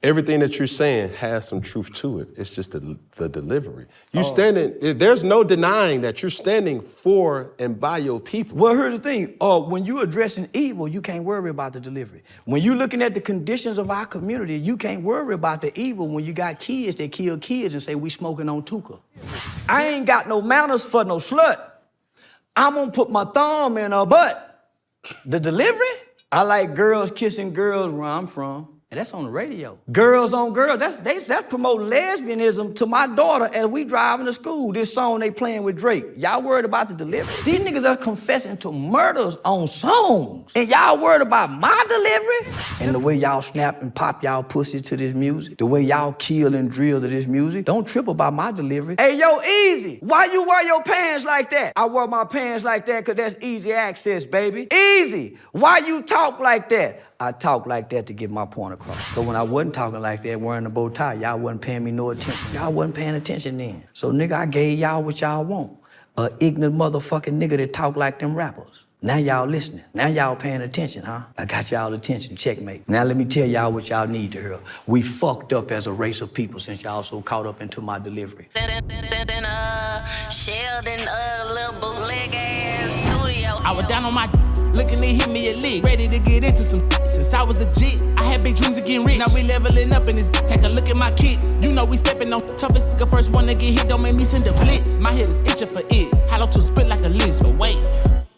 Everything that you're saying has some truth to it. It's just the delivery. You standing, there's no denying that you're standing for and by your people. Well, here's the thing. When you're addressing evil, you can't worry about the delivery. When you're looking at the conditions of our community, you can't worry about the evil when you got kids that kill kids and say we smoking on Tuka. I ain't got no manners for no slut. I'm gonna put my thumb in her butt. The delivery? I like girls kissing girls where I'm from. And that's on the radio. Girls on girls, that's promoting lesbianism to my daughter as we driving to school. This song they playing with Drake. Y'all worried about the delivery? These niggas are confessing to murders on songs. And y'all worried about my delivery? And the way y'all snap and pop y'all pussy to this music, the way y'all kill and drill to this music, don't trip about my delivery. Hey, yo, Easy, why you wear your pants like that? I wear my pants like that because that's easy access, baby. Easy, why you talk like that? I talk like that to get my point across. So when I wasn't talking like that, wearing a bow tie, y'all wasn't paying me no attention. Y'all wasn't paying attention then. So nigga, I gave y'all what y'all want. A ignorant motherfucking nigga that talk like them rappers. Now y'all listening. Now y'all paying attention, huh? I got y'all attention, checkmate. Now let me tell y'all what y'all need to hear. We fucked up as a race of people since y'all so caught up into my delivery. Sheldon, little bootleg ass studio. I was down on my looking to hit me a lick, ready to get into some since I was legit. I had big dreams of getting rich. Now we leveling up in this. Take a look at my kicks. You know we stepping on toughest nigga. First one to get hit, don't make me send a blitz. My head is itching for it. Hollow to split like a list, but wait.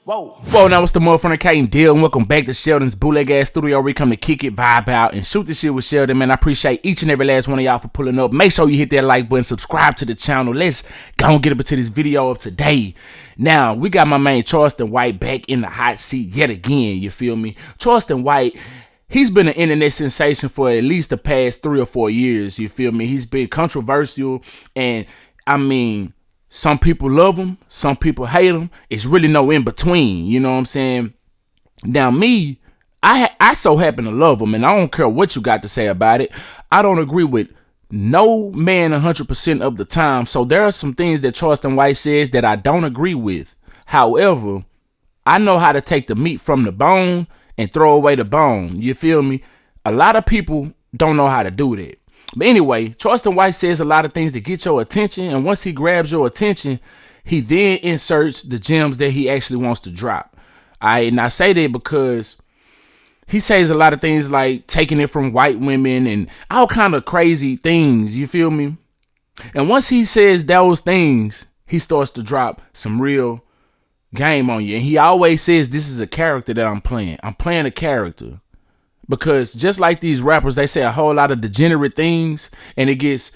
Whoa, now it's the motherfucker K and Dion. Welcome back to Sheldon's bootleg ass studio where we come to kick it, vibe out, and shoot this shit with Sheldon, man. I appreciate each and every last one of y'all for pulling up. Make sure you hit that like button, subscribe to the channel. Let's go and get up into this video of today. Now, we got my man Charleston White back in the hot seat yet again, you feel me? Charleston White, he's been an internet sensation for at least the past 3 or 4 years, you feel me? He's been controversial, and I mean, some people love him, some people hate him. It's really no in between, you know what I'm saying? Now me, I so happen to love him, and I don't care what you got to say about it. I don't agree with no man 100% of the time. So there are some things that Charleston White says that I don't agree with. However, I know how to take the meat from the bone and throw away the bone. You feel me? A lot of people don't know how to do that. But anyway, Charleston White says a lot of things to get your attention, and once he grabs your attention, he then inserts the gems that he actually wants to drop. And I say that because he says a lot of things like taking it from white women and all kind of crazy things, you feel me? And once he says those things, he starts to drop some real game on you. And he always says, this is a character that I'm playing. I'm playing a character. Because just like these rappers, they say a whole lot of degenerate things and it gets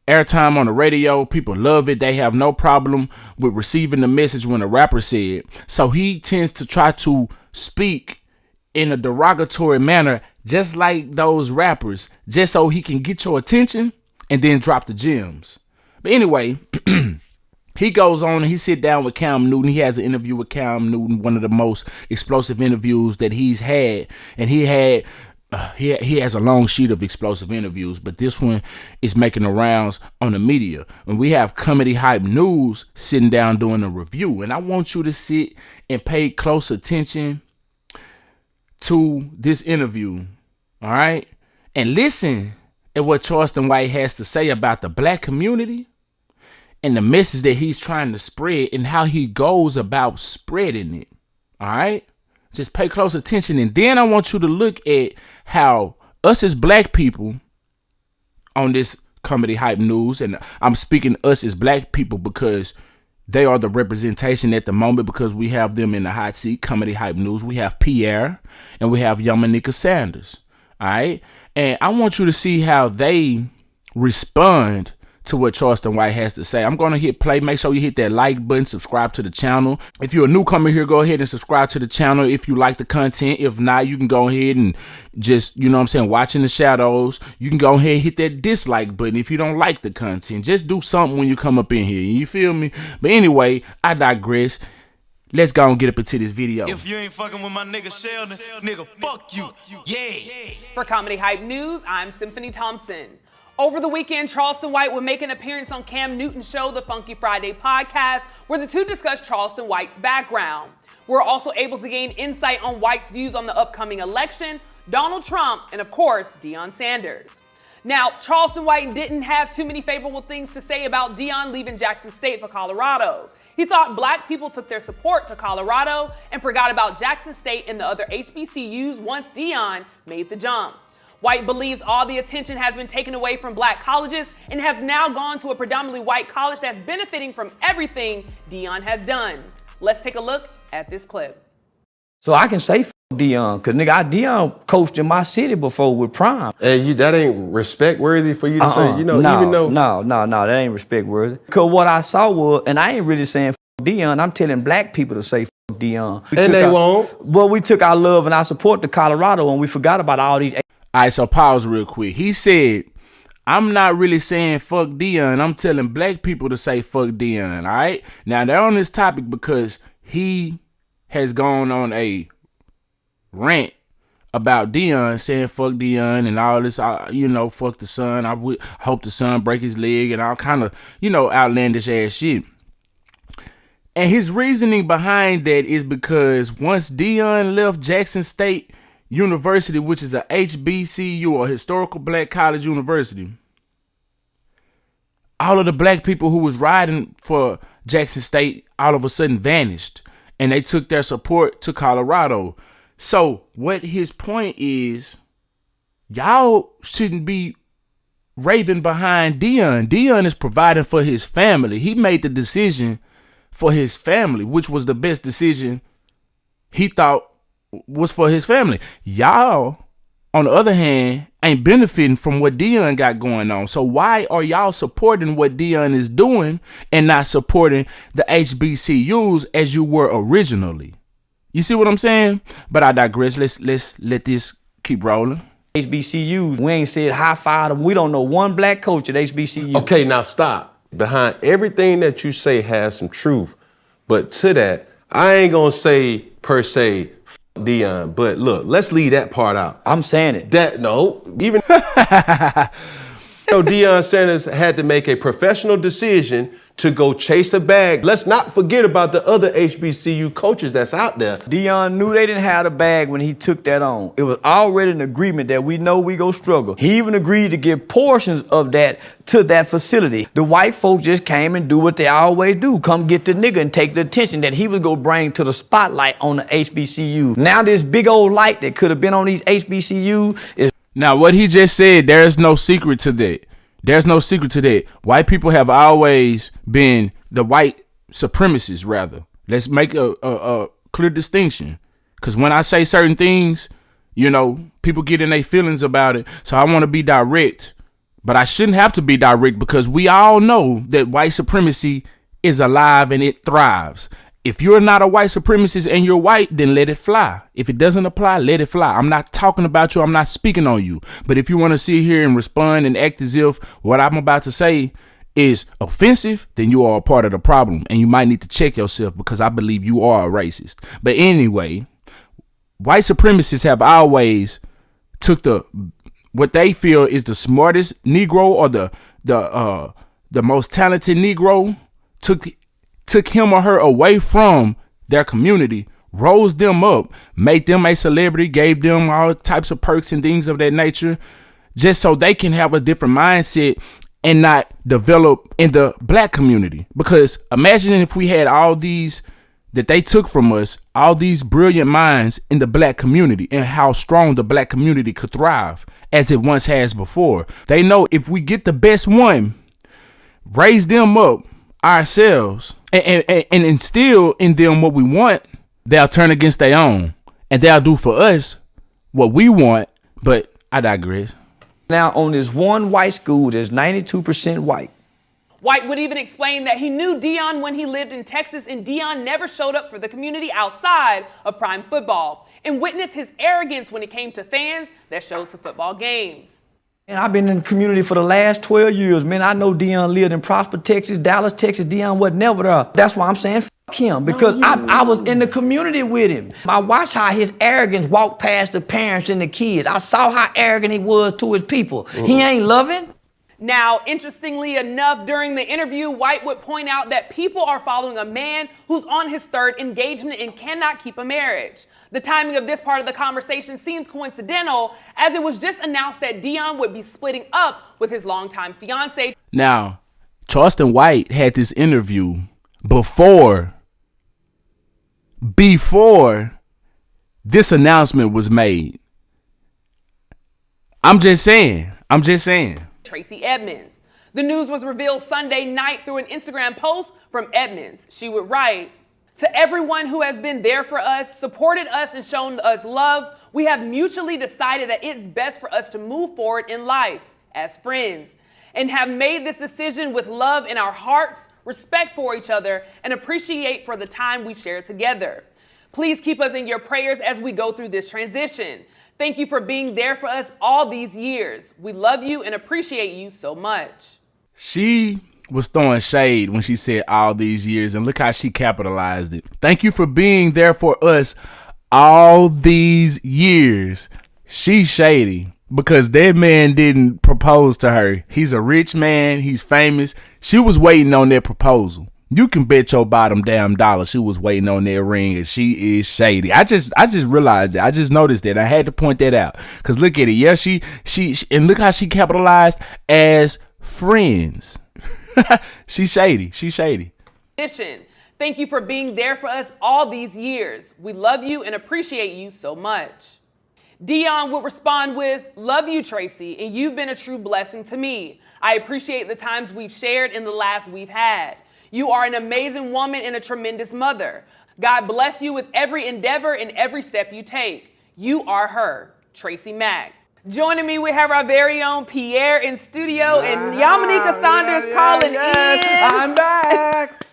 airtime on the radio. People love it. They have no problem with receiving the message when a rapper said it. So he tends to try to speak in a derogatory manner, just like those rappers, just so he can get your attention and then drop the gems. But anyway, he goes on and he sit down with Cam Newton. He has an interview with Cam Newton, one of the most explosive interviews that he's had. And he has a long sheet of explosive interviews, but this one is making the rounds on the media. And we have Comedy Hype News sitting down doing a review. And I want you to sit and pay close attention to this interview, all right? And listen at what Charleston White has to say about the black community and the message that he's trying to spread and how he goes about spreading it. All right? Just pay close attention. And then I want you to look at how us as black people on this Comedy Hype News, and I'm speaking us as black people because they are the representation at the moment because we have them in the hot seat, Comedy Hype News. We have Pierre and we have Yamanika Sanders. All right? And I want you to see how they respond to what Charleston White has to say. I'm going to hit play. Make sure you hit that like button, subscribe to the channel. If you're a newcomer here, go ahead and subscribe to the channel if you like the content. If not, you can go ahead and just, you know what I'm saying, watch in the shadows. You can go ahead and hit that dislike button if you don't like the content. Just do something when you come up in here. You feel me? But anyway, I digress. Let's go and get up into this video. If you ain't fucking with my nigga Sheldon, nigga, fuck you. Yeah. For Comedy Hype News, I'm Symphony Thompson. Over the weekend, Charleston White would make an appearance on Cam Newton's show, The Funky Friday Podcast, where the two discussed Charleston White's background. We're also able to gain insight on White's views on the upcoming election, Donald Trump, and of course, Deion Sanders. Now, Charleston White didn't have too many favorable things to say about Dion leaving Jackson State for Colorado. He thought black people took their support to Colorado and forgot about Jackson State and the other HBCUs once Dion made the jump. White believes all the attention has been taken away from black colleges and has now gone to a predominantly white college that's benefiting from everything Dion has done. Let's take a look at this clip. So I can say Dion, cause nigga, Dion coached in my city before with Prime. And that ain't respect worthy for you to say, even though. No, that ain't respect worthy. Cause what I saw was, and I ain't really saying Dion, I'm telling black people to say Dion. And they won't. Well, we took our love and our support to Colorado and we forgot about all these. All right, so pause real quick. He said, I'm not really saying fuck Dion. I'm telling black people to say fuck Dion, all right? Now, they're on this topic because he has gone on a rant about Dion, saying fuck Dion and all this, fuck the son. I hope the son break his leg and all kind of, outlandish ass shit. And his reasoning behind that is because once Dion left Jackson State University, which is a HBCU or historical black college university, all of the black people who was riding for Jackson State all of a sudden vanished and they took their support to Colorado. So what his point is, y'all shouldn't be raving behind Dion. Dion is providing for his family. He made the decision for his family, which was the best decision he thought was for his family. Y'all, on the other hand, ain't benefiting from what Dion got going on. So why are y'all supporting what Dion is doing and not supporting the HBCUs as you were originally? You see what I'm saying? But I digress. Let's let this keep rolling. HBCUs, we ain't said high five them. We don't know one black coach at HBCU. Okay, now stop. Behind everything that you say has some truth. But to that, I ain't gonna say per se Dion, but look, let's leave that part out. I'm saying it. Even Deion Sanders had to make a professional decision to go chase a bag. Let's not forget about the other HBCU coaches that's out there. Dion knew they didn't have the bag when he took that on. It was already an agreement that we know we go struggle. He even agreed to give portions of that to that facility. The white folks just came and do what they always do. Come get the nigga and take the attention that he was gonna bring to the spotlight on the HBCU. Now this big old light that could have been on these HBCU is... Now what he just said, there's no secret to that. There's no secret to that. White people have always been the white supremacists, rather. Let's make a clear distinction. Because when I say certain things, people get in their feelings about it. So I want to be direct. But I shouldn't have to be direct because we all know that white supremacy is alive and it thrives. If you're not a white supremacist and you're white, then let it fly. If it doesn't apply, let it fly. I'm not talking about you. I'm not speaking on you. But if you want to sit here and respond and act as if what I'm about to say is offensive, then you are a part of the problem. And you might need to check yourself because I believe you are a racist. But anyway, white supremacists have always took what they feel is the smartest Negro or the most talented Negro, took him or her away from their community, rose them up, made them a celebrity, gave them all types of perks and things of that nature, just so they can have a different mindset and not develop in the black community. Because imagine if we had all these that they took from us, all these brilliant minds in the black community and how strong the black community could thrive as it once has before. They know if we get the best one, raise them up ourselves and instill in them what we want, they'll turn against their own and they'll do for us what we want. But I digress. Now on this one white school, there's 92% white. White would even explain that he knew Dion when he lived in Texas and Dion never showed up for the community outside of prime football and witnessed his arrogance when it came to fans that showed to football games. And I've been in the community for the last 12 years, man. I know Dion lived in Prosper, Texas, Dallas, Texas. Dion wasn't never there. That's why I'm saying fuck him, because I was in the community with him. I watched how his arrogance walked past the parents and the kids. I saw how arrogant he was to his people. He ain't loving. Now, interestingly enough, during the interview, White would point out that people are following a man who's on his third engagement and cannot keep a marriage. The timing of this part of the conversation seems coincidental, as it was just announced that Dion would be splitting up with his longtime fiance. Now, Charleston White had this interview before this announcement was made. I'm just saying. Tracy Edmonds. The news was revealed Sunday night through an Instagram post from Edmonds. She would write, "To everyone who has been there for us, supported us, and shown us love, we have mutually decided that it's best for us to move forward in life as friends and have made this decision with love in our hearts, respect for each other, and appreciate for the time we shared together. Please keep us in your prayers as we go through this transition. Thank you for being there for us all these years. We love you and appreciate you so much." She was throwing shade when she said all these years, and look how she capitalized it. Thank you for being there for us all these years. She's shady because that man didn't propose to her. He's a rich man. He's famous. She was waiting on that proposal. You can bet your bottom damn dollar she was waiting on that ring, and she is shady. I just realized that. I just noticed that. I had to point that out. Cause look at it. Yeah, she and look how she capitalized as friends. She's shady. Thank you for being there for us all these years. We love you and appreciate you so much. Dion would respond with, "Love you, Tracy, and you've been a true blessing to me. I appreciate the times we've shared and the laughs we've had. You are an amazing woman and a tremendous mother. God bless you with every endeavor and every step you take. You are her, Tracy Mack." Joining me, we have our very own Pierre in studio and Yamanika Saunders calling in. I'm back.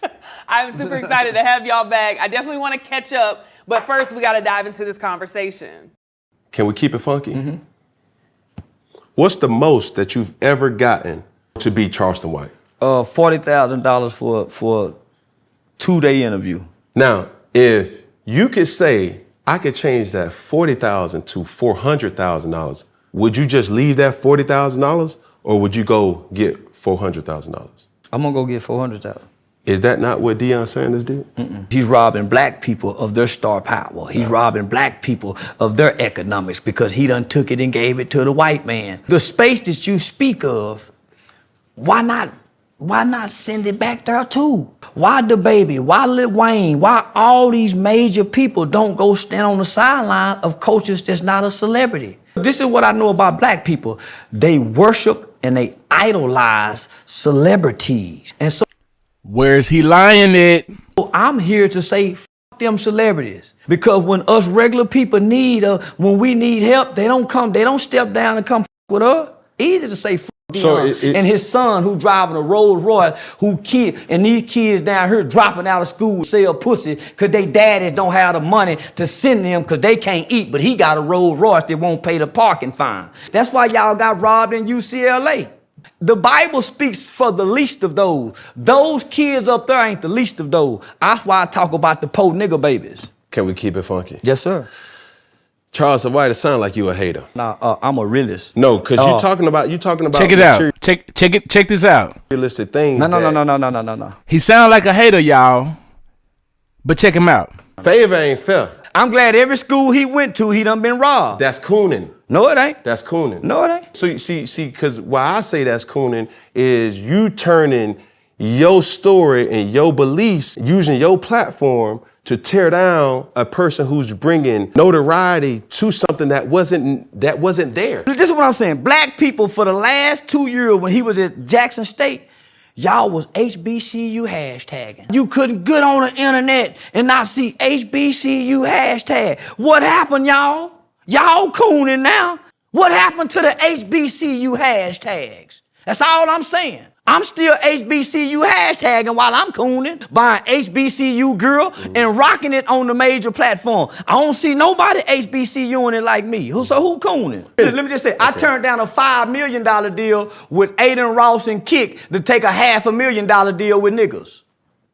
I'm super excited to have y'all back. I definitely want to catch up, but first we got to dive into this conversation. Can we keep it funky? What's the most that you've ever gotten to be Charleston White? $40,000 for a 2-day interview. Now, if you could say, I could change that $40,000 to $400,000, would you just leave that $40,000 or would you go get $400,000? I'm gonna go get $400,000. Is that not what Deion Sanders did? He's robbing black people of their star power. He's robbing black people of their economics because he done took it and gave it to the white man. The space that you speak of, why not send it back there too? Why the baby? Why Lil Wayne? Why all these major people don't go stand on the sideline of coaches that's not a celebrity? This is what I know about black people. They worship and they idolize celebrities. And so Where's he lying at? I'm here to say, f them celebrities. Because when us regular people when we need help, they don't step down and come f with us. Easy to say f Dion and his son who driving a Rolls Royce, and these kids down here dropping out of school sell pussy because they daddies don't have the money to send them because they can't eat, but he got a Rolls Royce that won't pay the parking fine. That's why y'all got robbed in UCLA. The Bible speaks for the least of those. Those kids up there ain't the least of those. That's why I talk about the poor nigga babies. Can we keep it funky? Yes, sir. Charleston White, it sounds like you a hater. Nah, I'm a realist. No, because you're talking about Check it out. Check this out. Realistic things. No. He sound like a hater, y'all. But check him out. Favor ain't fair. I'm glad every school he went to, he done been robbed. That's cooning. No, it ain't. That's cooning. No, it ain't. So see, because why I say that's cooning is you turning your story and your beliefs, using your platform to tear down a person who's bringing notoriety to something that wasn't there. This is what I'm saying. Black people for the last 2 years when he was at Jackson State, y'all was HBCU hashtagging. You couldn't get on the internet and not see HBCU hashtag. What happened, y'all? Y'all cooning now. What happened to the HBCU hashtags? That's all I'm saying. I'm still HBCU hashtagging while I'm cooning, buying HBCU girl and rocking it on the major platform. I don't see nobody HBCUing it like me. So who cooning? Let me just say, I turned down a $5 million deal with Aiden Ross and Kick to take a $500,000 deal with niggas.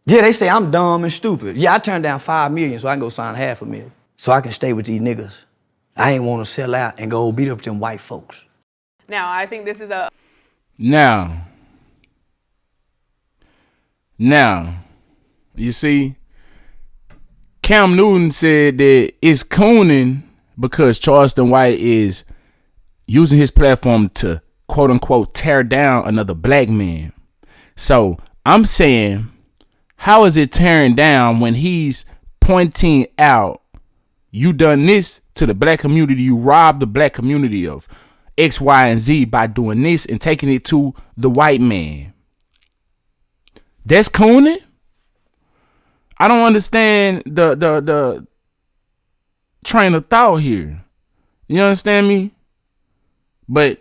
Yeah, they say I'm dumb and stupid. Yeah, I turned down $5 million so I can go sign $500,000 so I can stay with these niggas. I ain't want to sell out and go beat up them white folks. Now, I think this is a... Now, you see, Cam Newton said that it's cooning because Charleston White is using his platform to quote unquote tear down another black man. So I'm saying, how is it tearing down when he's pointing out you done this to the black community, you robbed the black community of X, Y, and Z by doing this and taking it to the white man? That's cooning? I don't understand the train of thought here. You understand me? But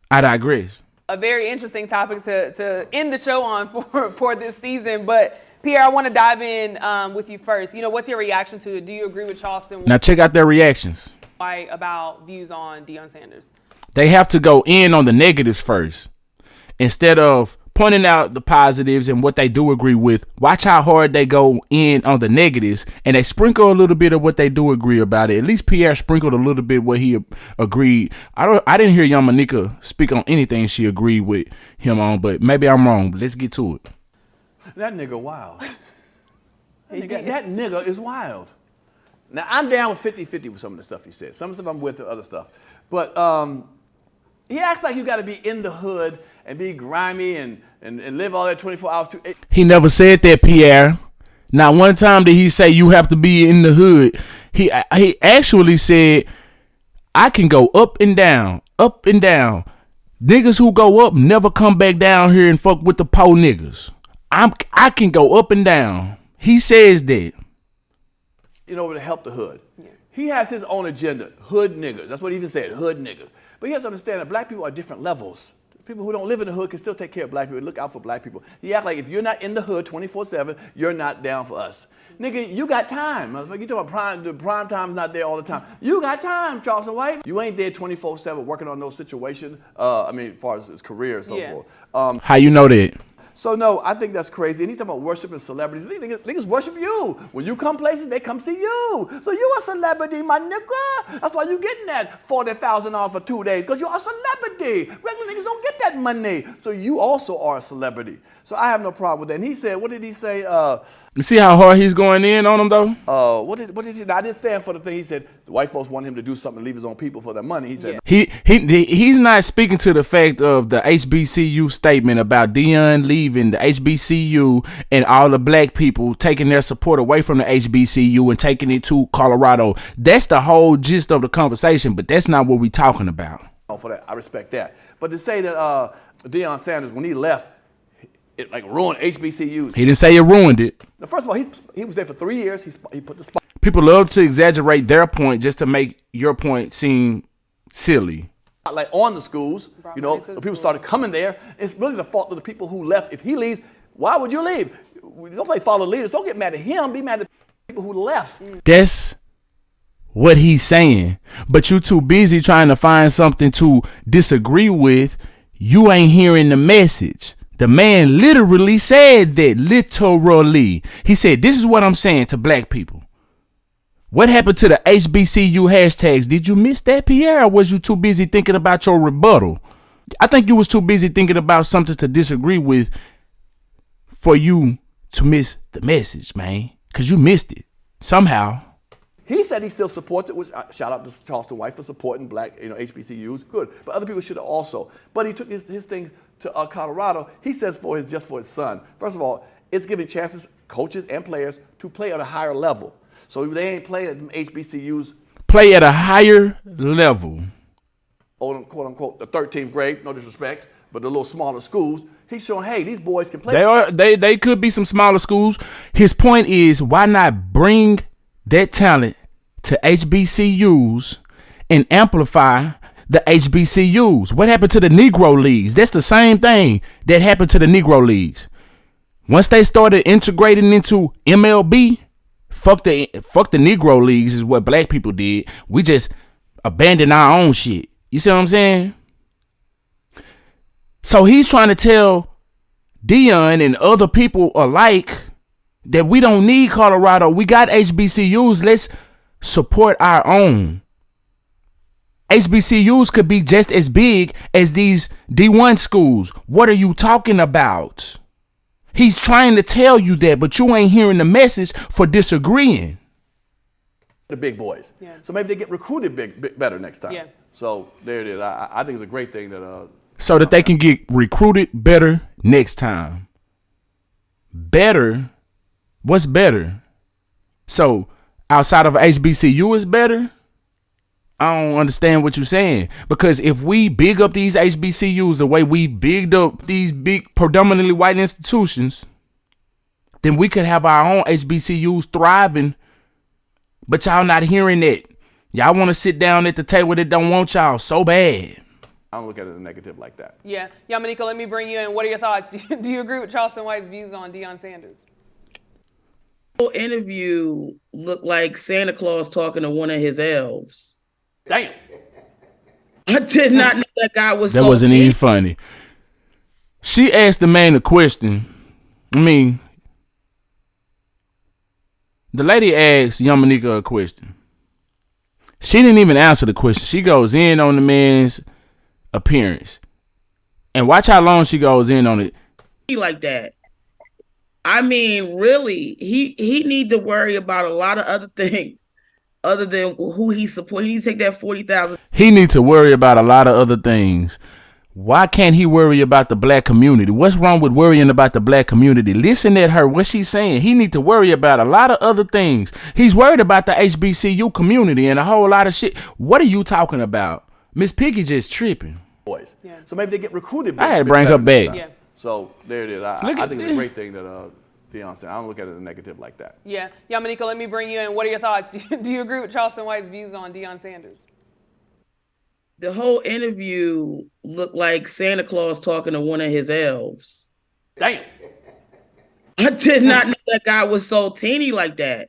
I digress. A very interesting topic to end the show on for this season. But Pierre, I want to dive in with you first. You know, what's your reaction to it? Do you agree with Charleston Now check out their reactions. White about views on Dion Sanders? They have to go in on the negatives first. Instead of pointing out the positives and what they do agree with, watch how hard they go in on the negatives, and they sprinkle a little bit of what they do agree about it. At least Pierre sprinkled a little bit what he agreed. I didn't hear Young Monica speak on anything she agreed with him on, but maybe I'm wrong. But let's get to it. That nigga wild. That nigga is wild. Now, I'm down with 50-50 with some of the stuff he said. Some stuff I'm with, the other stuff. But he acts like you got to be in the hood and be grimy and live all that 24 hours. He never said that, Pierre. Not one time did he say you have to be in the hood. He actually said, I can go up and down, up and down. Niggas who go up never come back down here and fuck with the po niggas. I can go up and down. He says that. In order to help the hood. Yeah. He has his own agenda. Hood niggas. That's what he even said, hood niggas. But he has to understand that black people are different levels. People who don't live in the hood can still take care of black people, look out for black people. He act like if you're not in the hood 24/7, you're not down for us. Nigga, you got time. You talking about the prime time's not there all the time. You got time, Charleston White. You ain't there 24/7 working on those situations. As far as his career and so forth. How you know that? So no, I think that's crazy. And he's talking about worshiping celebrities. Niggas worship you. When you come places, they come see you. So you a celebrity, my nigga. That's why you getting that $40,000 for 2 days, because you're a celebrity. Regular niggas don't get that money. So you also are a celebrity. So I have no problem with that. And he said, what did he say? You see how hard he's going in on them though? What did he? I didn't stand for the thing. He said the white folks want him to do something and leave his own people for their money. He said he's not speaking to the fact of the HBCU statement about Dion leaving the HBCU and all the black people taking their support away from the HBCU and taking it to Colorado. That's the whole gist of the conversation, but that's not what we're talking about. For that, I respect that. But to say that Dion Sanders, when he left, it like ruined HBCUs. He didn't say it ruined it. Now, first of all, he was there for 3 years. He put the spot. People love to exaggerate their point just to make your point seem silly. Like on the schools, so people started coming there. It's really the fault of the people who left. If he leaves, why would you leave? Nobody follow leaders. Don't get mad at him. Be mad at the people who left. That's what he's saying. But you too busy trying to find something to disagree with. You ain't hearing the message. The man literally said that, literally. He said, this is what I'm saying to black people. What happened to the HBCU hashtags? Did you miss that, Pierre, or was you too busy thinking about your rebuttal? I think you was too busy thinking about something to disagree with for you to miss the message, man, because you missed it somehow. He said he still supports it, which shout out to Charleston White for supporting black, HBCUs. Good, but other people should have also. But he took his thing to Colorado. He says just for his son. First of all, it's giving chances, coaches and players, to play at a higher level. So they ain't playing at HBCUs. Play at a higher level. Quote unquote, the 13th grade, no disrespect, but the little smaller schools. He's showing, hey, these boys can play. They could be some smaller schools. His point is, why not bring that talent to HBCUs and amplify the HBCUs? What happened to the Negro Leagues? That's the same thing that happened to the Negro Leagues. Once they started integrating into MLB, fuck the Negro Leagues is what black people did. We just abandoned our own shit. You see what I'm saying? So he's trying to tell Dion and other people alike that we don't need Colorado. We got HBCUs. Let's support our own. HBCUs could be just as big as these D1 schools. What are you talking about? He's trying to tell you that, but you ain't hearing the message for disagreeing. the big boys. Yeah. So maybe they get recruited better next time. Yeah. So there it is. I think it's a great thing that. So that they can get recruited better next time. Better? What's better? So outside of HBCU is better? I don't understand what you're saying. Because if we big up these HBCUs the way we bigged up these big predominantly white institutions, then we could have our own HBCUs thriving. But y'all not hearing that. Y'all want to sit down at the table that don't want y'all so bad. I don't look at it as a negative like that. Yeah. Yamanika, let me bring you in. What are your thoughts? Do you agree with Charleston White's views on Dion Sanders? The whole interview looked like Santa Claus talking to one of his elves. Damn. I did not know that guy was That so wasn't deep. even funny. She asked the man a question. I mean, the lady asked Yamanika a question. She didn't even answer the question. She goes in on the man's appearance. And watch how long she goes in on it. Like that. I mean, really, he need to worry about a lot of other things other than who he supports. He needs to take that 40,000. He needs to worry about a lot of other things. Why can't he worry about the black community? What's wrong with worrying about the black community? Listen at her, what she's saying. He need to worry about a lot of other things. He's worried about the HBCU community and a whole lot of shit. What are you talking about? Miss Piggy just tripping. Boys. Yeah. So maybe they get recruited I had to bring her back. Yeah. So there it is. I think it's a great thing that Fiance. I don't look at it as a negative like that. Yeah. Yamanika, let me bring you in. What are your thoughts? Do you agree with Charleston White's views on Dion Sanders? The whole interview looked like Santa Claus talking to one of his elves. Damn. I did not know that guy was so teeny like that.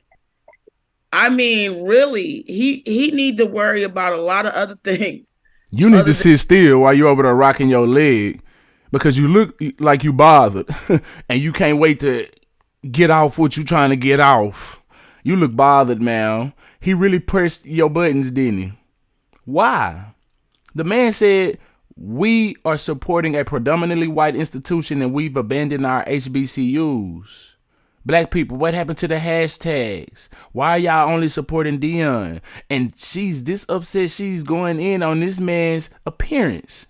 I mean, really, he need to worry about a lot of other things. You need to sit still while you're over there rocking your leg because you look like you bothered and you can't wait to get off what you trying to get off. You look bothered, man. He really pressed your buttons, didn't he? Why? The man said, we are supporting a predominantly white institution and we've abandoned our HBCUs. Black people, what happened to the hashtags? Why are y'all only supporting Dion? And she's this upset she's going in on this man's appearance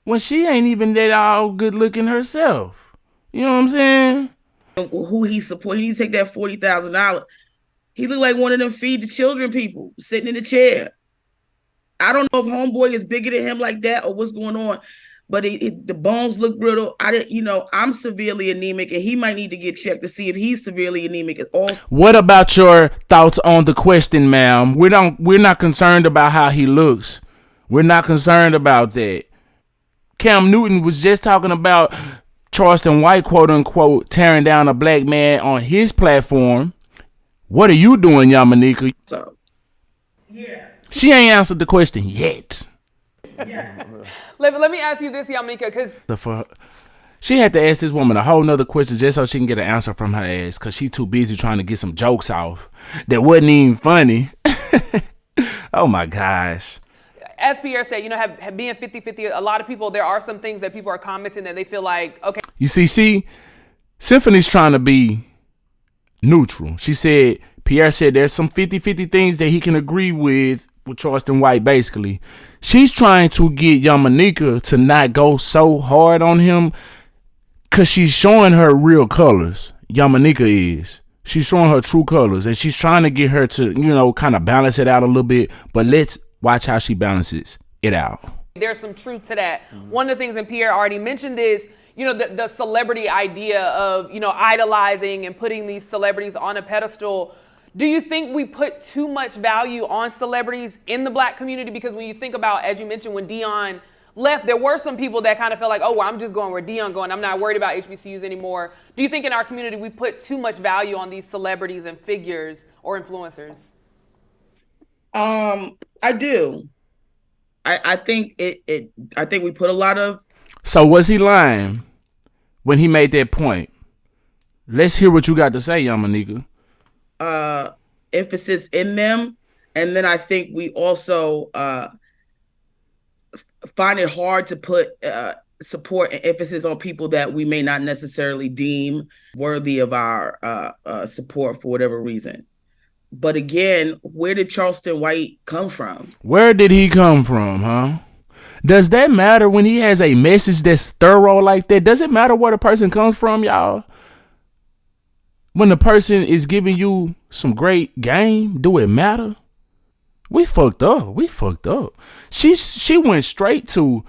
when she ain't even that all good looking herself. You know what I'm saying? Who he supports. He needs to take that $40,000. He looked like one of them feed the children people sitting in the chair. I don't know if homeboy is bigger than him like that or what's going on, but the bones look brittle. I'm severely anemic, and he might need to get checked to see if he's severely anemic also. What about your thoughts on the question, ma'am? We're not concerned about how he looks. We're not concerned about that. Cam Newton was just talking about Charleston White, quote unquote, tearing down a black man on his platform. What are you doing, Yamanika? So, yeah. She ain't answered the question yet. Yeah. Let me ask you this, Yamanika, because she had to ask this woman a whole nother question just so she can get an answer from her ass because she too busy trying to get some jokes off that wasn't even funny. Oh my gosh. as Pierre said, have being 50-50, a lot of people, there are some things that people are commenting that they feel like, okay. You see, Symphony's trying to be neutral. She said, Pierre said there's some 50-50 things that he can agree with Charleston White, basically. She's trying to get Yamanika to not go so hard on him because she's showing her real colors. Yamanika is. She's showing her true colors, and she's trying to get her to, kind of balance it out a little bit. But let's watch how she balances it out. There's some truth to that. One of the things, and Pierre already mentioned is, the celebrity idea of, idolizing and putting these celebrities on a pedestal. Do you think we put too much value on celebrities in the black community? Because when you think about, as you mentioned, when Dion left, there were some people that kind of felt like, oh, well, I'm just going where Dion going. I'm not worried about HBCUs anymore. Do you think in our community we put too much value on these celebrities and figures or influencers? I do. I think I think we put a lot of. So was he lying when he made that point? Let's hear what you got to say, Yamanika. Emphasis in them, and then I think we also find it hard to put support and emphasis on people that we may not necessarily deem worthy of our support for whatever reason. But again, where did Charleston White come from? Where did he come from, huh? Does that matter when he has a message that's thorough like that? Does it matter where the person comes from, y'all? When the person is giving you some great game, do it matter? We fucked up. She went straight to,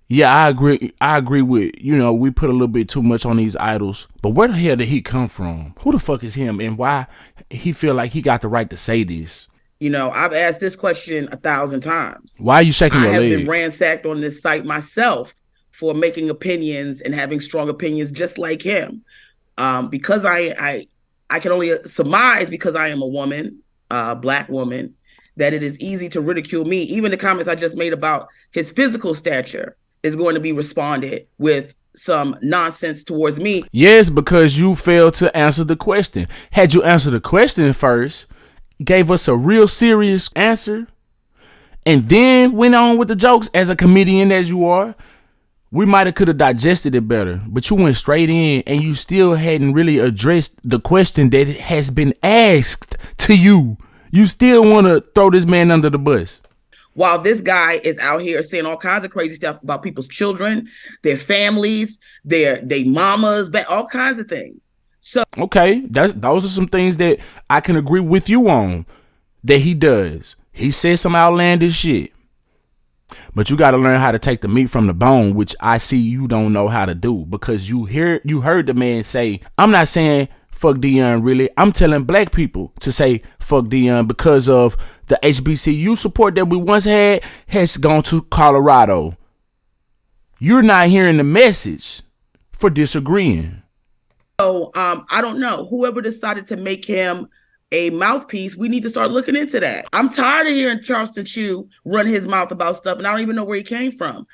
yeah, I agree with, we put a little bit too much on these idols. But where the hell did he come from? Who the fuck is him, and why he feel like he got the right to say this? I've asked this question 1,000 times. Why are you shaking your leg? I have been ransacked on this site myself for making opinions and having strong opinions just like him. Because I can only surmise, because I am a woman, Black woman, that it is easy to ridicule me. Even the comments I just made about his physical stature is going to be responded with some nonsense towards me. Yes, because you failed to answer the question. Had you answered the question first, gave us a real serious answer, and then went on with the jokes as a comedian as you are, we might have could have digested it better. But you went straight in and you still hadn't really addressed the question that has been asked to you. You still want to throw this man under the bus. While this guy is out here saying all kinds of crazy stuff about people's children, their families, their mamas, all kinds of things. So okay, those are some things that I can agree with you on that he does. He says some outlandish shit. But you got to learn how to take the meat from the bone, which I see you don't know how to do, because you heard the man say, I'm not saying fuck Dion really. I'm telling Black people to say fuck Dion because of the HBCU support that we once had has gone to Colorado. You're not hearing the message for disagreeing. So I don't know. Whoever decided to make him a mouthpiece, we need to start looking into that. I'm tired of hearing Charleston Chew run his mouth about stuff, and I don't even know where he came from.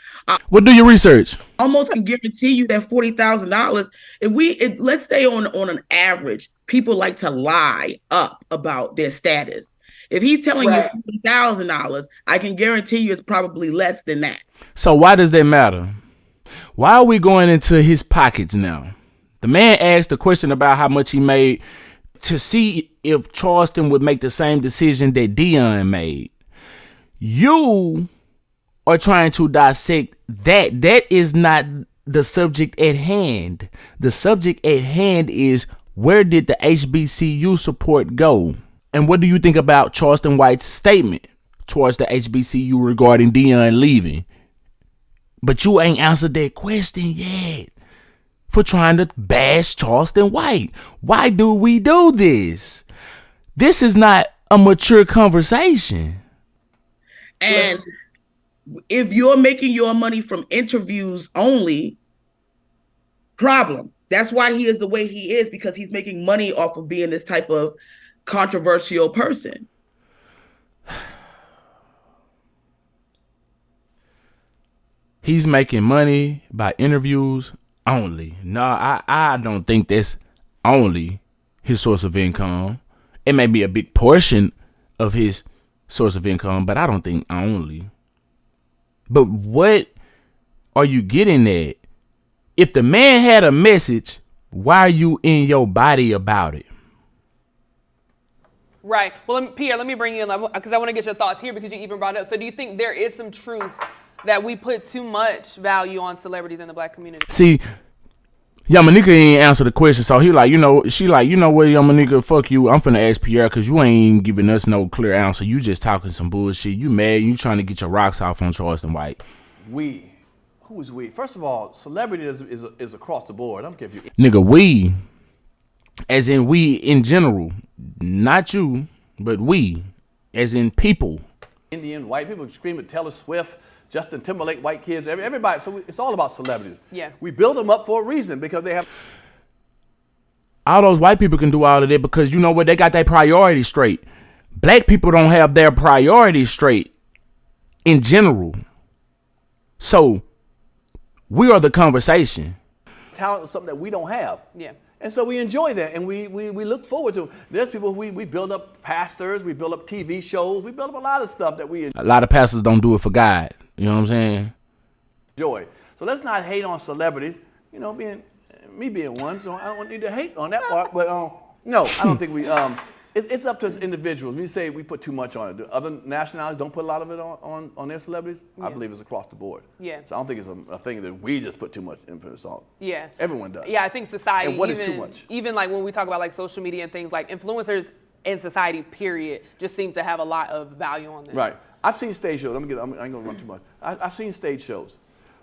Well, do your research. Almost can guarantee you that $40,000. If let's say on an average, people like to lie up about their status. If he's telling you $40,000, I can guarantee you it's probably less than that. So why does that matter? Why are we going into his pockets now? The man asked a question about how much he made to see if Charleston would make the same decision that Dion made. You are trying to dissect that. That is not the subject at hand. The subject at hand is, where did the HBCU support go? And what do you think about Charleston White's statement towards the HBCU regarding Dion leaving? But you ain't answered that question yet. For trying to bash Charleston White. Why do we do this? This is not a mature conversation. And if you're making your money from interviews only, problem. That's why he is the way he is, because he's making money off of being this type of controversial person. He's making money by interviews only. No, I don't think that's only his source of income. It may be a big portion of his source of income, but I don't think only. But what are you getting at? If the man had a message, why are you in your body about it? Right. Well, Pierre, let me bring you in because I want to get your thoughts here, because you even brought it up. So do you think there is some truth that we put too much value on celebrities in the Black community? See, Yamanika ain't answer the question, so he like, she like, what, Yamanika, fuck you. I'm finna ask Pierre, because you ain't giving us no clear answer. You just talking some bullshit. You mad. You trying to get your rocks off on Charleston White. We. Who is we? First of all, celebrity is across the board. I don't care if you... Nigga, we, as in we in general, not you, but we, as in people. Indian, white people scream at Taylor Swift, Justin Timberlake, white kids, everybody. So it's all about celebrities. Yeah. We build them up for a reason, because they have... All those white people can do all of that because you know what? They got their priorities straight. Black people don't have their priorities straight in general. So we are the conversation. Talent is something that we don't have. Yeah. And so we enjoy that, and we look forward to it. There's people who we build up pastors, we build up TV shows, we build up a lot of stuff that we enjoy. A lot of pastors don't do it for God. You know what I'm saying? Enjoy. So let's not hate on celebrities. Being one, so I don't need to hate on that part. But no, I don't think we. It's up to us individuals. When you say we put too much on it, do other nationalities don't put a lot of it on their celebrities? I believe it's across the board. Yeah. So I don't think it's a thing that we just put too much emphasis on. Yeah. Everyone does. Yeah, I think society. And what is too much? Even like when we talk about like social media and things, like influencers in society, period, just seem to have a lot of value on them. Right. I've seen stage shows. I ain't gonna run too much. I've seen stage shows.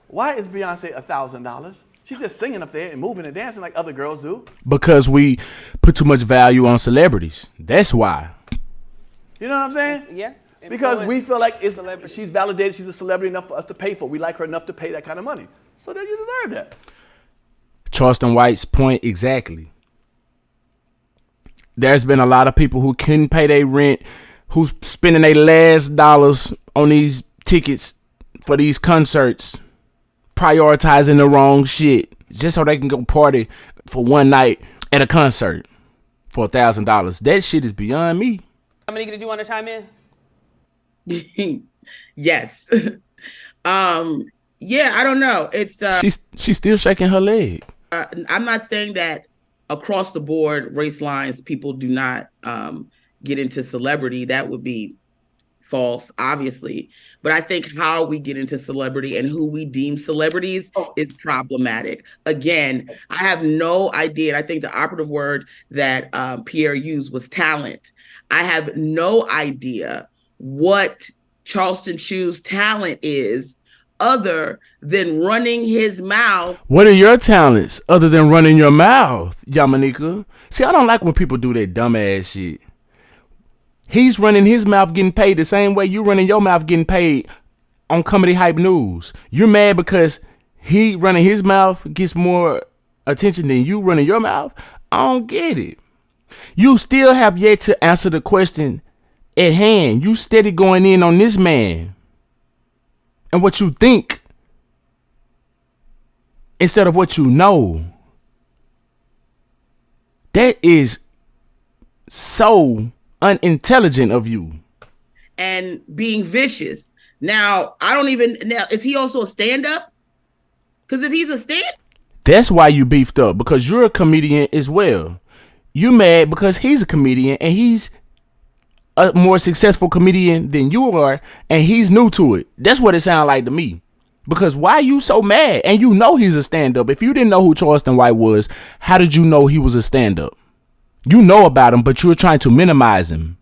Why is Beyonce $1,000? She's just singing up there and moving and dancing like other girls do. Because we put too much value on celebrities. That's why. You know what I'm saying? Yeah. Because we feel like celebrity. she's validated, she's a celebrity enough for us to pay for. We like her enough to pay that kind of money. So then you deserve that. Charleston White's point exactly. There's been a lot of people who couldn't pay their rent, who's spending their last dollars on these tickets for these concerts, prioritizing the wrong shit just so they can go party for one night at a concert for $1,000. That shit is beyond me. Dominique, did you want to chime in? Yes. Yeah, I don't know. It's she's still shaking her leg. I'm not saying that across the board race lines people do not get into celebrity. That would be false, obviously. But I think how we get into celebrity and who we deem celebrities is problematic. Again, I have no idea. I think the operative word that Pierre used was talent. I have no idea what Charleston Chu's talent is other than running his mouth. What are your talents other than running your mouth, Yamanika? See, I don't like when people do that dumbass shit. He's running his mouth getting paid the same way you running your mouth getting paid on Comedy Hype News. You're mad because he running his mouth gets more attention than you running your mouth? I don't get it. You still have yet to answer the question at hand. You steady going in on this man and what you think instead of what you know. That is so unintelligent of you. And being vicious. Now, is he also a stand-up? Because if he's a stand, that's why you beefed up, because you're a comedian as well. You mad because he's a comedian and he's a more successful comedian than you are, and he's new to it. That's what it sounds like to me. Because why you so mad? And you know he's a stand-up. If you didn't know who Charleston White was, how did you know he was a stand-up? You know about him, but you're trying to minimize him.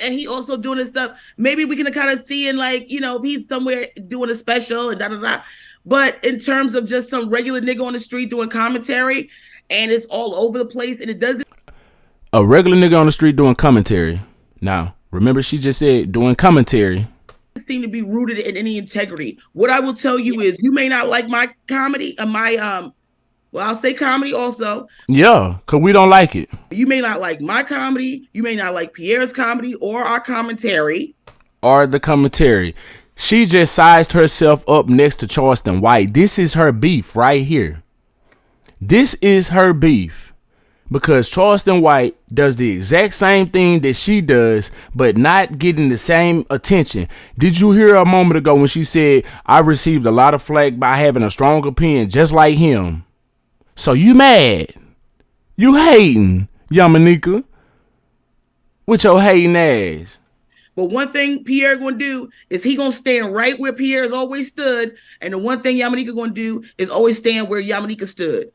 and he also doing his stuff. Maybe we can kind of see in like, if he's somewhere doing a special and da-da-da. But in terms of just some regular nigga on the street doing commentary, and it's all over the place, and it doesn't. A regular nigga on the street doing commentary. Now, remember she just said doing commentary. Seem to be rooted in any integrity. What I will tell you is, you may not like my comedy, I'll say comedy also. Yeah, because we don't like it. You may not like my comedy. You may not like Pierre's comedy or our commentary. Or the commentary. She just sized herself up next to Charleston White. This is her beef right here. This is her beef. Because Charleston White does the exact same thing that she does, but not getting the same attention. Did you hear a moment ago when she said, I received a lot of flack by having a strong opinion just like him? So you mad. You hating, Yamanika. With your hating ass. But one thing Pierre gonna do is he gonna stand right where Pierre has always stood. And the one thing Yamanika gonna do is always stand where Yamanika stood.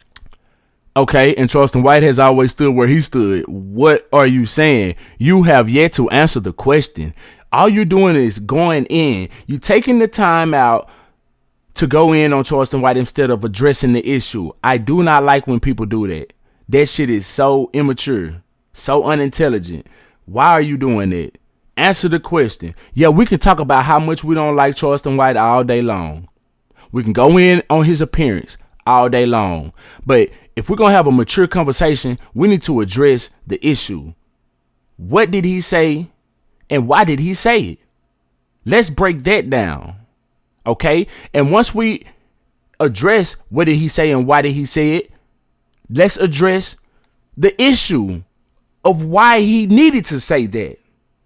Okay, and Charleston White has always stood where he stood. What are you saying? You have yet to answer the question. All you're doing is going in. You're taking the time out to go in on Charleston White instead of addressing the issue. I do not like when people do that. That shit is so immature, so unintelligent. Why are you doing that? Answer the question. Yeah, we can talk about how much we don't like Charleston White all day long. We can go in on his appearance all day long. But if we're going to have a mature conversation, we need to address the issue. What did he say and why did he say it? Let's break that down. Okay? And once we address what did he say and why did he say it, let's address the issue of why he needed to say that.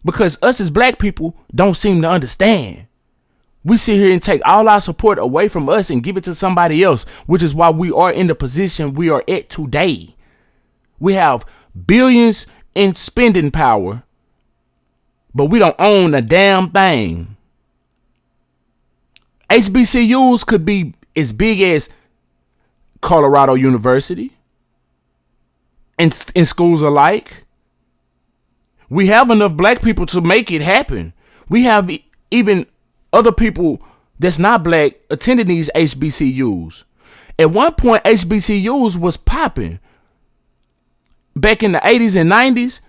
Because us as black people don't seem to understand. We sit here and take all our support away from us and give it to somebody else, which is why we are in the position we are at today. We have billions in spending power, but we don't own a damn thing. HBCUs could be as big as Colorado University and in schools alike. We have enough black people to make it happen. We have even other people that's not black attending these HBCUs. At one point, HBCUs was popping. Back in the 80s and 90s,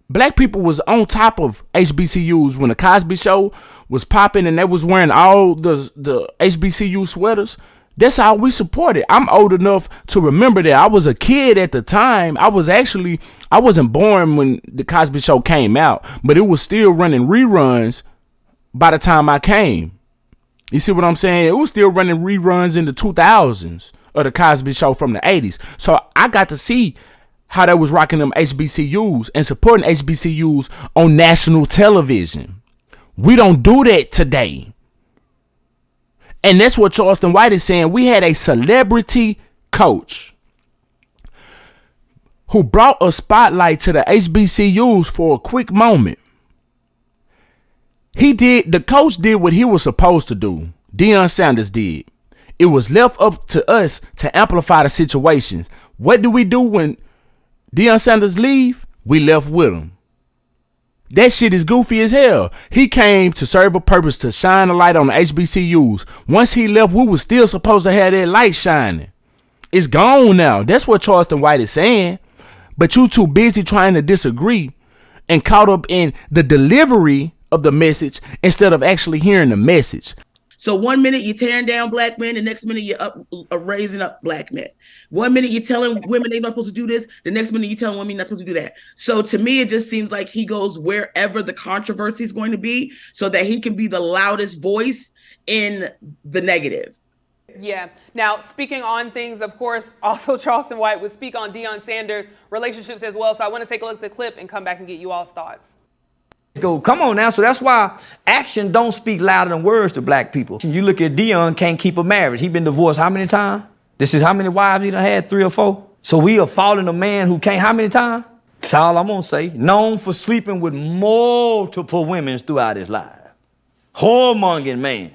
black people was on top of HBCUs when the Cosby Show was popping and they was wearing all the HBCU sweaters. That's how we supported. I'm old enough to remember that. I was a kid at the time. I wasn't born when the Cosby Show came out, but it was still running reruns by the time I came. You see what I'm saying? It was still running reruns in the 2000s of the Cosby Show from the 80s. So I got to see how they was rocking them HBCUs and supporting HBCUs on national television. We don't do that today. And that's what Charleston White is saying. We had a celebrity coach who brought a spotlight to the HBCUs for a quick moment. The coach did what he was supposed to do. Dion Sanders did. It was left up to us to amplify the situations. What do we do when Dion Sanders leave? We left with him. That shit is goofy as hell. He came to serve a purpose, to shine a light on the HBCUs. Once he left, we was still supposed to have that light shining. It's gone now. That's what Charleston White is saying. But you too busy trying to disagree and caught up in the delivery of the message instead of actually hearing the message. So 1 minute you're tearing down black men, the next minute you're raising up black men. 1 minute you're telling women they're not supposed to do this, the next minute you're telling women you're not supposed to do that. So to me, it just seems like he goes wherever the controversy is going to be so that he can be the loudest voice in the negative. Yeah. Now, speaking on things, of course, also Charleston White would speak on Dion Sanders' relationships as well. So I want to take a look at the clip and come back and get you all's thoughts. Go, come on now. So that's why action don't speak louder than words to black people. You look at Dion, can't keep a marriage. He been divorced how many times? This is how many wives he done had, 3 or 4? So we are following a man who can't how many times? That's all I'm gonna say. Known for sleeping with multiple women throughout his life. Whoremongering man.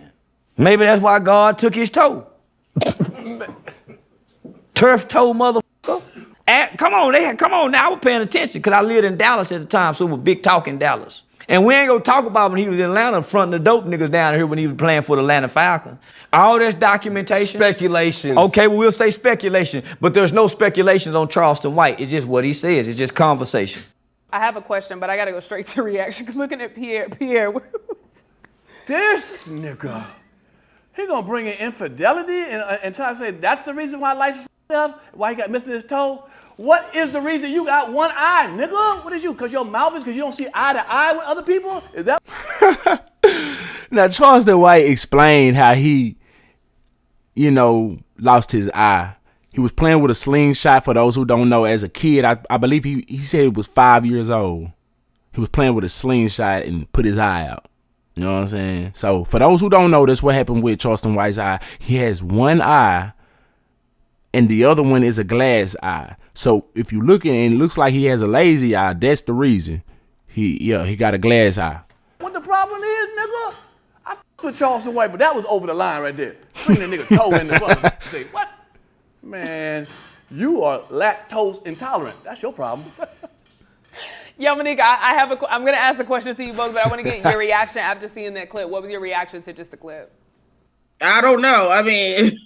Maybe that's why God took his toe. Turf toe motherfucker. Come on now. I was paying attention because I lived in Dallas at the time, so it was big talk in Dallas. And we ain't gonna talk about when he was in Atlanta fronting the dope niggas down here when he was playing for the Atlanta Falcons. All this documentation. Speculations. Okay, well, we'll say speculation, but there's no speculations on Charleston White. It's just what he says. It's just conversation. I have a question, but I gotta go straight to reaction. Looking at Pierre. This nigga, he gonna bring in infidelity and try to say that's the reason why life is f***ed up, why he got missing his toe. What is the reason you got one eye, nigga? What is you? Because your mouth is because you don't see eye to eye with other people? Is that? Now, Charleston White explained how he, lost his eye. He was playing with a slingshot, for those who don't know. As a kid, I believe he said he was 5 years old. He was playing with a slingshot and put his eye out. You know what I'm saying? So, for those who don't know, that's what happened with Charleston White's eye. He has one eye, and the other one is a glass eye. So if you look and it looks like he has a lazy eye, that's the reason. He got a glass eye. What the problem is, nigga? I f***ed with Charleston White, but that was over the line right there. Bring the nigga toe in the front. Say, what? Man, you are lactose intolerant. That's your problem. Yo, Monique, I'm going to ask a question to you both, but I want to get your reaction after seeing that clip. What was your reaction to just the clip? I don't know. I mean...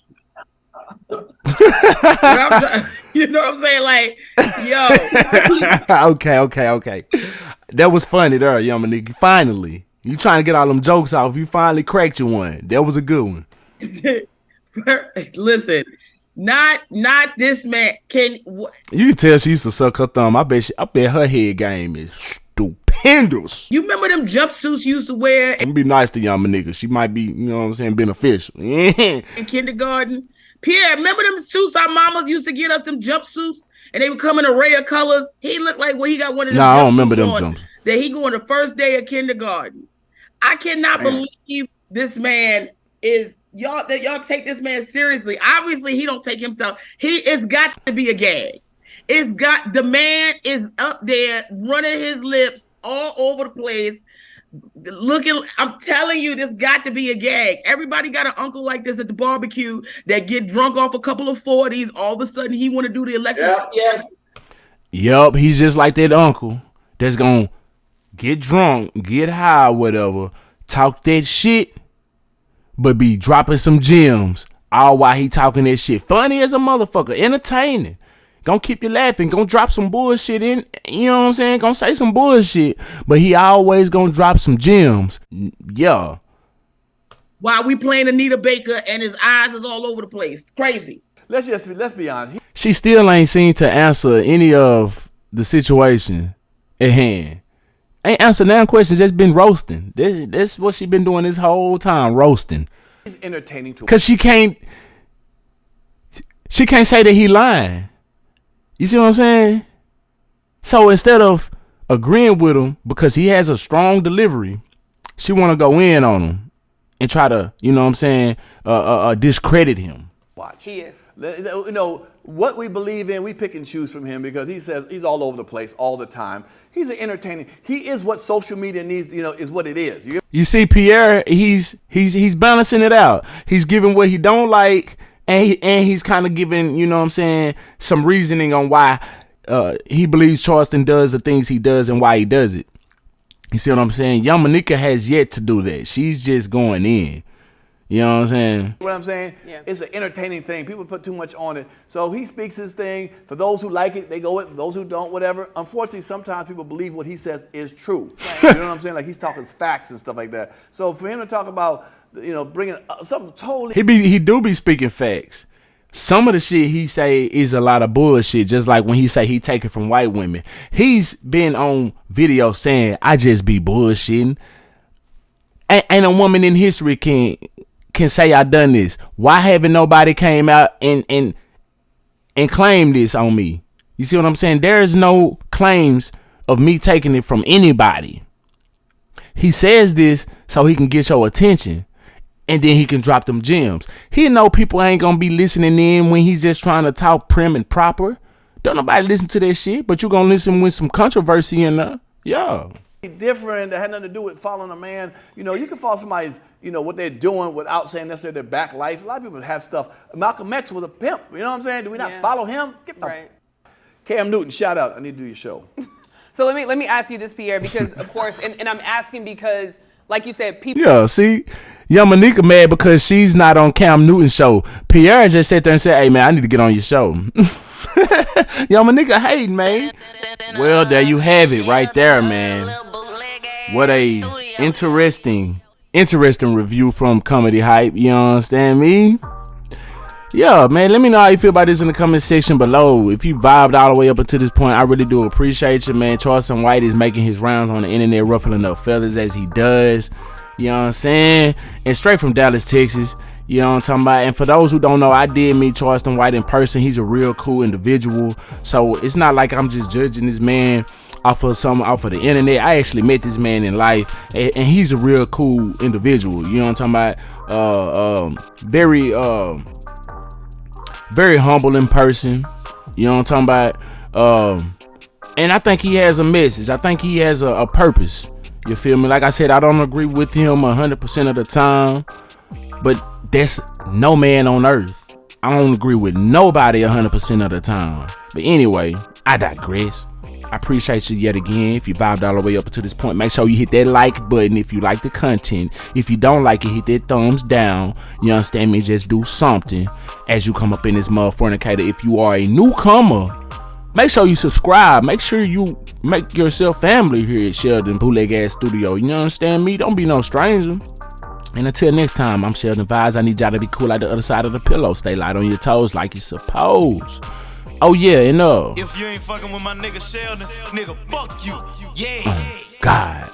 you know what I'm saying? Like, yo. Okay. That was funny there, young nigga. Finally. You trying to get all them jokes off. You finally cracked you one. That was a good one. Listen, not this man. You can tell she used to suck her thumb. I bet her head game is stupendous. You remember them jumpsuits you used to wear? I'm be nice to young nigga. She might be, you know what I'm saying, beneficial. In kindergarten. Pierre, remember them suits our mamas used to get us, them jumpsuits? And they would come in an array of colors. He looked like he got one of them. No, I don't remember them jumps. That he go on the first day of kindergarten. I cannot believe this man is y'all take this man seriously. Obviously, he don't take himself. It's got to be a gag. It's got, the man is up there running his lips all over the place. Looking, I'm telling you, this got to be a gag. Everybody got an uncle like this at the barbecue that get drunk off a couple of 40s. All of a sudden, he want to do the electric. Yup, he's just like that uncle that's gonna get drunk, get high, whatever, talk that shit, but be dropping some gems all while he talking that shit. Funny as a motherfucker, entertaining. Gonna keep you laughing, gonna drop some bullshit in, you know what I'm saying? Gonna say some bullshit, but he always gonna drop some gems. Yeah. While we playing Anita Baker and his eyes is all over the place. Crazy. Let's be honest. She still ain't seem to answer any of the situation at hand. Ain't answer none questions, just been roasting. That's what she been doing this whole time, roasting. He's entertaining to Cause she can't say that he lying. You see what I'm saying? So instead of agreeing with him because he has a strong delivery, she want to go in on him and try to, you know what I'm saying, discredit him. watch. He is. You know, what we believe in, we pick and choose from him because he says he's all over the place all the time. He's an entertaining. He is what social media needs, you know, is what it is. You see, Pierre, he's balancing it out. He's giving what he don't like, and he's kind of giving, you know what I'm saying, some reasoning on why he believes Charleston does the things he does and why he does it. You see what I'm saying? Young Monica has yet to do that. She's just going in. You know what I'm saying? What I'm saying? Yeah. It's an entertaining thing. People put too much on it. So he speaks his thing. For those who like it, they go with it. For those who don't, whatever. Unfortunately, sometimes people believe what he says is true. Right. You know what I'm saying? Like he's talking facts and stuff like that. So for him to talk about, you know, bringing something totally... He do be speaking facts. Some of the shit he say is a lot of bullshit, just like when he say he take it from white women. He's been on video saying, I just be bullshitting. Ain't a woman in history can say I done this. Why haven't nobody came out and claimed this on me? You see what I'm saying? There is no claims of me taking it from anybody. He says this so he can get your attention. And then he can drop them gems. He know people ain't gonna be listening in when he's just trying to talk prim and proper. Don't nobody listen to that shit, but you gonna listen with some controversy in there. Yeah. Different, that had nothing to do with following a man. You know, you can follow somebody's, you know, what they're doing without saying necessarily their back life. A lot of people have stuff. Malcolm X was a pimp. You know what I'm saying? Do we not follow him? Get the right. Cam Newton, shout out. I need to do your show. So let me ask you this, Pierre, because of course, and I'm asking because, like you said, people. Yeah, see, Young Monica mad because she's not on Cam Newton's show. Pierre just sat there and said, "Hey man, I need to get on your show." Young Monica hating, man. Well, there you have it, right there, man. What a interesting review from Comedy Hype. You understand me? Yeah, man, let me know how you feel about this in the comment section below. If you vibed all the way up until this point, I really do appreciate you, man. Charleston White is making his rounds on the internet, ruffling up feathers as he does. You know what I'm saying? And straight from Dallas, Texas. You know what I'm talking about? And for those who don't know, I did meet Charleston White in person. He's a real cool individual. So it's not like I'm just judging this man off of the internet. I actually met this man in life, and he's a real cool individual. You know what I'm talking about? Very humble in person. You know what I'm talking about? And I think he has a message. I think he has a purpose. You feel me? Like I said, I don't agree with him 100% of the time, but that's no man on earth. I don't agree with nobody 100% of the time. But anyway, I digress. I appreciate you yet again. If you vibed all the way up to this point, make sure you hit that like button if you like the content. If you don't like it, hit that thumbs down. You understand me? Just do something as you come up in this motherfucker. If you are a newcomer, make sure you subscribe. Make sure you make yourself family here at Sheldon Bootleg Ass Studio. You understand me? Don't be no stranger. And until next time, I'm SheldonVybez. I need y'all to be cool like the other side of the pillow. Stay light on your toes like you supposed. Oh yeah, and If you ain't fucking with my nigga Sheldon, nigga, fuck you. Yeah. God.